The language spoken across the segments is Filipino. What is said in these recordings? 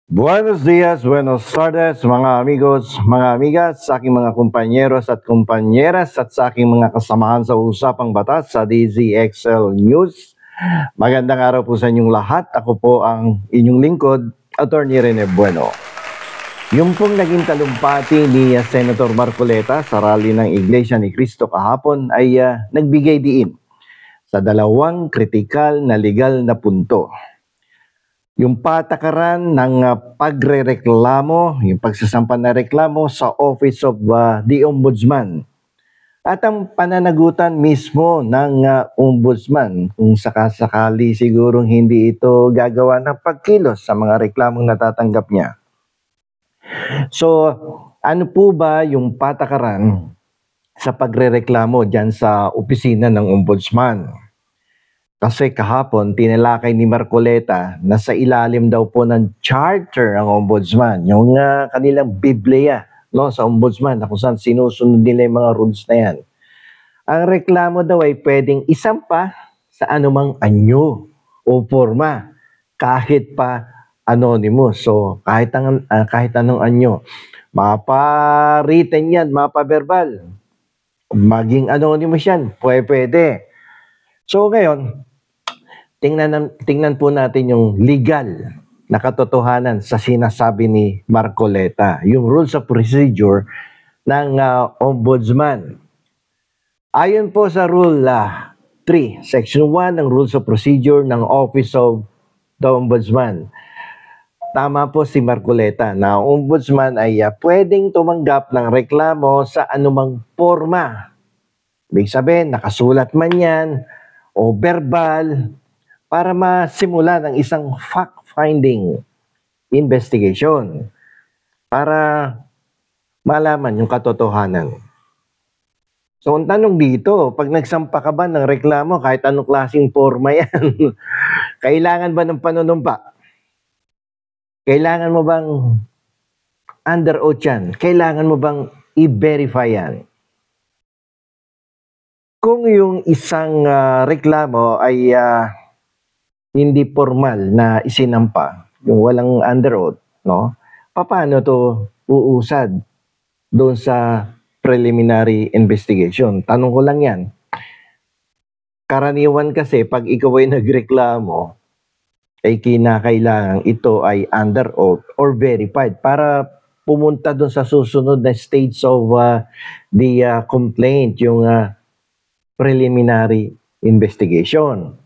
Buenos dias, buenos tardes, mga amigos, mga amigas, sa aking mga kumpanyeros at kumpanyeras at sa aking mga kasamahan sa Usapang Batas sa DZXL News. Magandang araw po sa inyong lahat. Ako po ang inyong lingkod, Attorney Rene Bueno. Yung pong naging talumpati ni Senator Marcoleta sa rally ng Iglesia ni Cristo kahapon ay nagbigay diin sa dalawang kritikal na legal na punto. Yung patakaran ng pagrereklamo, yung pagsasampa na reklamo sa Office of the Ombudsman. At ang pananagutan mismo ng Ombudsman kung sakasakali sigurong hindi ito gagawa ng pagkilos sa mga reklamong natatanggap niya. So, ano po ba yung patakaran sa pagrereklamo dyan sa opisina ng Ombudsman? Kasi kahapon, tinalakay ni Marcoleta na sa ilalim daw po ng charter ang Ombudsman, yung kanilang Biblia, no, sa Ombudsman, na kung saan sinusunod nila yung mga rules na yan. Ang reklamo daw ay pwedeng isampa sa anumang anyo o forma, kahit pa anonymous. So, kahit anong anyo, mapa-written yan, mapa-verbal, maging anonymous yan, pwede. So, ngayon, tingnan po natin yung legal na katotohanan sa sinasabi ni Marcoleta, yung rules of procedure ng Ombudsman. Ayon po sa Rule 3, Section 1 ng Rules of Procedure ng Office of the Ombudsman. Tama po si Marcoleta na Ombudsman ay pwedeng tumanggap ng reklamo sa anumang forma. Ibig sabihin, nakasulat man yan o verbal, para masimula ng isang fact-finding investigation para malaman yung katotohanan. So, ang tanong dito, pag nagsampa ka ba ng reklamo, kahit anong klaseng forma yan, kailangan ba ng panunumpa? Kailangan mo bang under oath yan? Kailangan mo bang i-verify yan? Kung yung isang reklamo ay hindi formal na isinampa, yung walang under oath, no? Paano to uusad doon sa preliminary investigation? Tanong ko lang yan. Karaniwan kasi, pag ikaw ay nagreklamo, ay kinakailangan ito ay under oath or verified para pumunta doon sa susunod na stage of the complaint, yung preliminary investigation.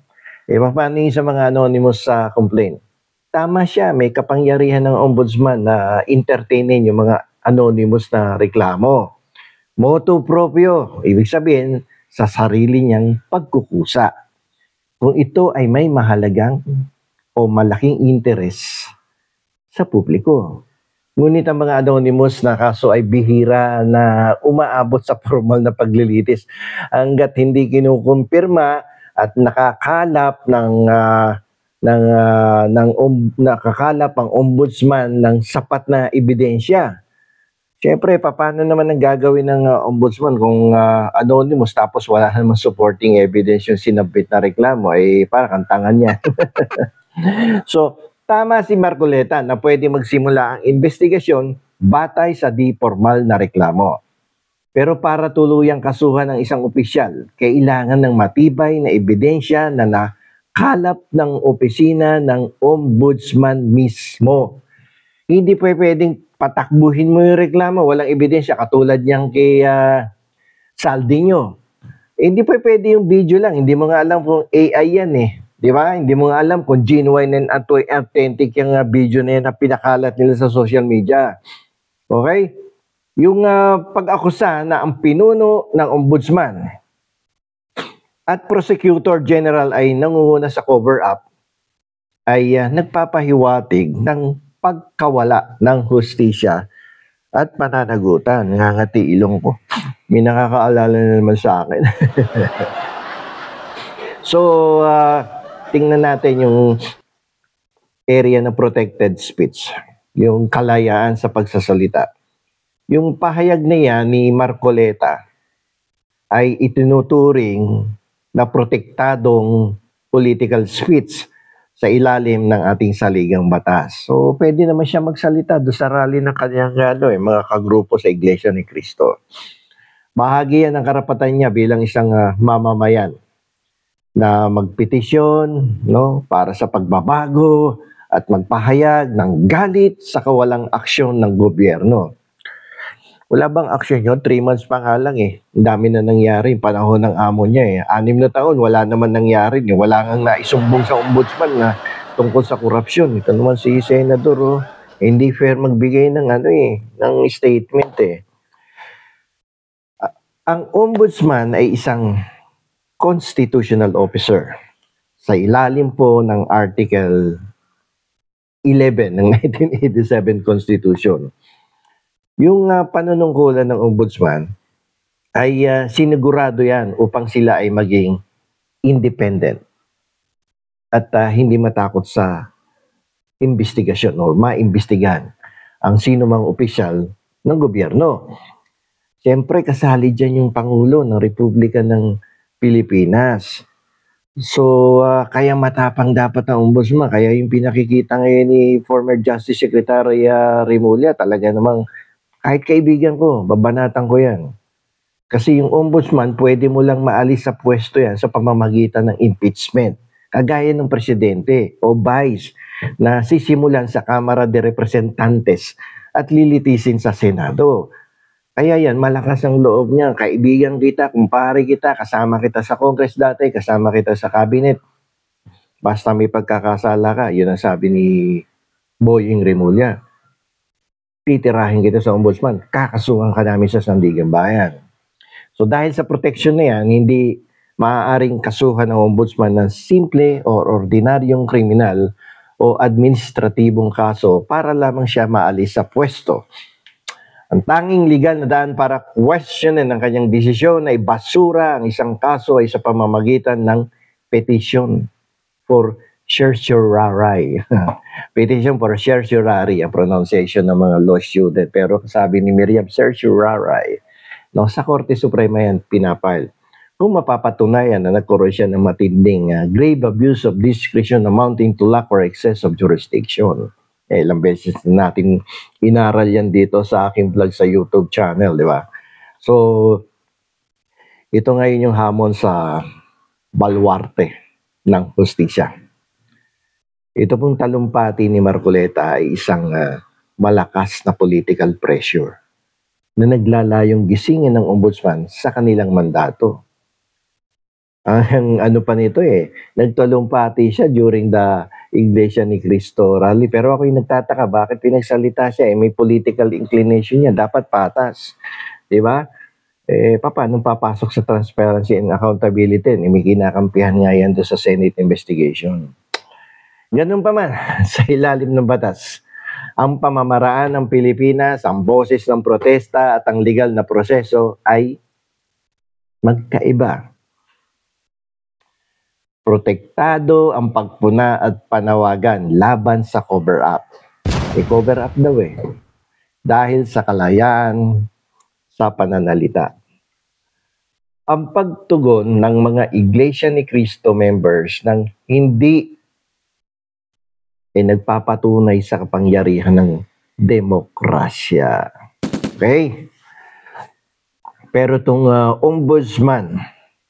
Paano yung sa mga anonymous sa complaint? Tama siya, may kapangyarihan ng Ombudsman na entertainin yung mga anonymous na reklamo. Motu proprio, ibig sabihin, sa sarili niyang pagkukusa. Kung ito ay may mahalagang o malaking interes sa publiko. Ngunit ang mga anonymous na kaso ay bihira na umaabot sa formal na paglilitis hanggat hindi kinukumpirma at nakakalap nakakalap ang ombudsman ng sapat na ebidensya. Siyempre, paano naman ang gagawin ng ombudsman kung anonymous tapos wala naman supporting evidence yung sinabit na reklamo, ay parang kantangan niya. So, tama si Marcoleta na pwede magsimula ang investigasyon batay sa di formal na reklamo. Pero para tuluyang kasuhan ng isang opisyal, kailangan ng matibay na ebidensya na nakalap ng opisina ng ombudsman mismo. Hindi pwedeng patakbuhin mo yung reklamo, walang ebidensya, katulad niyang kay Saldiño. Hindi pwede yung video lang, hindi mo nga alam kung AI yan eh. Di ba? Hindi mo nga alam kung genuine and authentic yung video na yan na pinakalat nila sa social media. Okay? Yung pag-akusa na ang pinuno ng ombudsman at prosecutor general ay nangunguna sa cover-up ay nagpapahiwatig ng pagkawala ng hustisya at pananagutan. Ngangati ilong ko. May nakakaalala na naman sa akin. So, tingnan natin yung area ng protected speech. Yung kalayaan sa pagsasalita. Yung pahayag niya ni Marcoleta ay itinuturing na protektadong political speech sa ilalim ng ating saligang batas. So, pwede naman siya magsalita doon sa rally ng kanyang mga kagrupo sa Iglesia ni Cristo. Bahagi yan ng karapatan niya bilang isang mamamayan na magpetisyon, no, para sa pagbabago at magpahayag ng galit sa kawalang aksyon ng gobyerno. Wala bang aksyon yun? 3 months pa nga lang eh. Ang dami na nangyari. Panahon ng amo niya eh. 6 na taon, wala naman nangyari. Wala nang naisumbong sa ombudsman na tungkol sa korupsyon. Ito naman si Senador, oh, hindi fair magbigay ng ng statement eh. Ang ombudsman ay isang constitutional officer sa ilalim po ng Article 11 ng 1987 Constitution. Yung panunungkulan ng ombudsman ay sinigurado yan upang sila ay maging independent at hindi matakot sa investigasyon o maimbestigahan ang sino mang opisyal ng gobyerno. Siyempre, kasali dyan yung Pangulo ng Republika ng Pilipinas. So, kaya matapang dapat ang ombudsman. Kaya yung pinakikita ngayon ni former Justice Secretary Remulla, talaga namang kahit kaibigan ko, babanatan ko yan. Kasi yung ombudsman, pwede mo lang maalis sa pwesto yan sa pamamagitan ng impeachment. Kagaya ng presidente o vice na sisimulan sa Kamara de Representantes at lilitisin sa Senado. Kaya yan, malakas ang loob niya. Kaibigan kita, kumpare kita, kasama kita sa Congress dati, kasama kita sa cabinet. Basta may pagkakasala ka, yun ang sabi ni Boying Remulla. Titirahin kita sa ombudsman, kakasuhan ka namin sa Sandigan Bayan. So dahil sa protection na yan, hindi maaaring kasuhan ng ombudsman ng simple o ordinaryong kriminal o administratibong kaso para lamang siya maalis sa pwesto. Ang tanging legal na daan para questionin ang kanyang desisyon ay basura. Ang isang kaso ay sa pamamagitan ng petition for certiorari. Petition for certiorari ang pronunciation ng mga law student. Pero sabi ni Miriam, certiorari. No, sa Korte Suprema yan pinapile. Kung mapapatunayan na nagkaroon siya ng matinding grave abuse of discretion amounting to lack or excess of jurisdiction. Ilang beses natin inaral yan dito sa aking vlog sa YouTube channel, di ba? So, ito ngayon yung hamon sa baluarte ng hustisya. Ito pong talumpati ni Marcoleta ay isang malakas na political pressure na naglalayong gisingin ng ombudsman sa kanilang mandato. Ang ano pa nito nagtalumpati siya during the Iglesia ni Cristo rally. Pero ako yung nagtataka, bakit pinagsalita siya? May political inclination niya, dapat patas. Di ba? Paano papasok sa transparency and accountability? May kinakampihan nga yan doon sa Senate investigation. Ganun pa man, sa ilalim ng batas, ang pamamaraan ng Pilipinas, ang boses ng protesta at ang legal na proseso ay magkaiba. Protektado ang pagpuna at panawagan laban sa cover-up. Cover-up daw dahil sa kalayaan sa pananalita. Ang pagtugon ng mga Iglesia ni Cristo members ng hindi nagpapatunay sa kapangyarihan ng demokrasya. Okay? Pero itong ombudsman,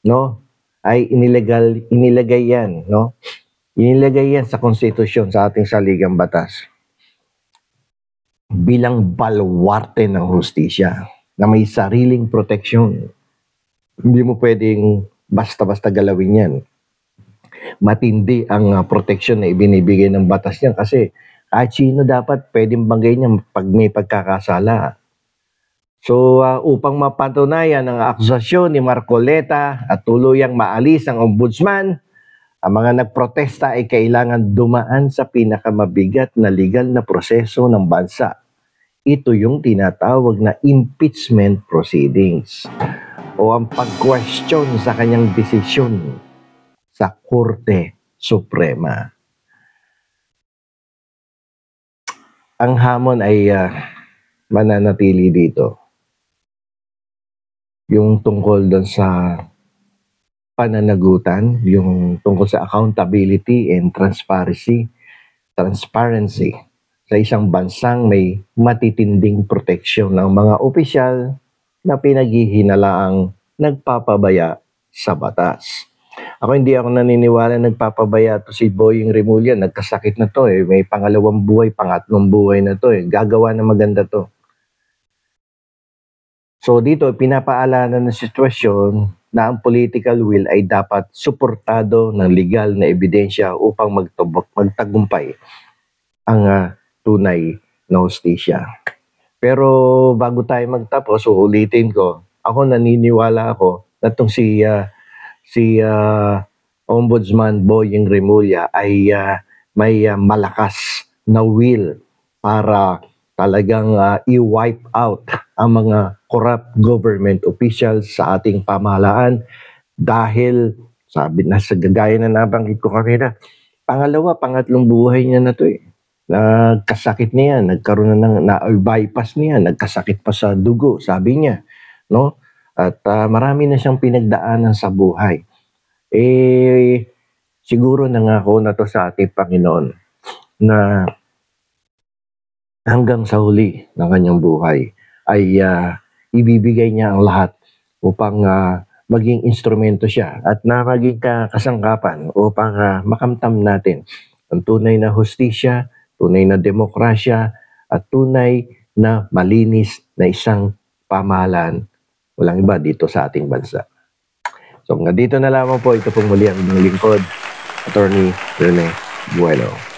no, ay inilagay yan, no? Inilagay yan sa konstitusyon, sa ating saligang batas bilang baluarte ng hustisya na may sariling proteksyon. Hindi mo pwedeng basta-basta galawin yan. Matindi ang proteksyon na ibinibigay ng batas niyan kasi kahit sino dapat pwedeng banggay niya pag may pagkakasala. So, upang mapatunayan ang akusasyon ni Marcoleta at tuluyang maalis ang ombudsman, ang mga nagprotesta ay kailangan dumaan sa pinakamabigat na legal na proseso ng bansa. Ito yung tinatawag na impeachment proceedings o ang pag-question sa kanyang desisyon sa Korte Suprema. Ang hamon ay mananatili dito. Yung tungkol doon sa pananagutan, yung tungkol sa accountability and transparency sa isang bansang may matitinding proteksyon ng mga opisyal na pinaghihinalaang nagpapabaya sa batas. Hindi ako naniniwala nagpapabaya to si Boying Rimulya. Nagkasakit na to eh. May pangalawang buhay, pangatlong buhay na to eh. Gagawa na maganda to. So dito, pinapaalanan ng sitwasyon na ang political will ay dapat suportado ng legal na ebidensya upang magtagumpay ang tunay na hustisya. Pero bago tayo magtapos, uulitin ko, ako naniniwala ako na itong si Ombudsman Boying Rimulya ay may malakas na will para talagang i-wipe out ang mga corrupt government officials sa ating pamahalaan dahil sabi na sa gagaya na nabanggit ko kanina, pangatlong buhay niya na to eh. Nagkasakit niya, nagkaroon na bypass niya, nagkasakit pa sa dugo, sabi niya, no? At marami na siyang pinagdaanan sa buhay. Siguro nangako na to sa ating Panginoon na hanggang sa huli ng kanyang buhay ay ibibigay niya ang lahat upang maging instrumento siya at na maging kasangkapan upang makamtam natin ang tunay na hustisya, tunay na demokrasya at tunay na malinis na isang pamahalaan. Walang iba dito sa ating bansa. So hanggang dito na lamang po. Ito pong muli ang inyong lingkod, Attorney Rene Bueno.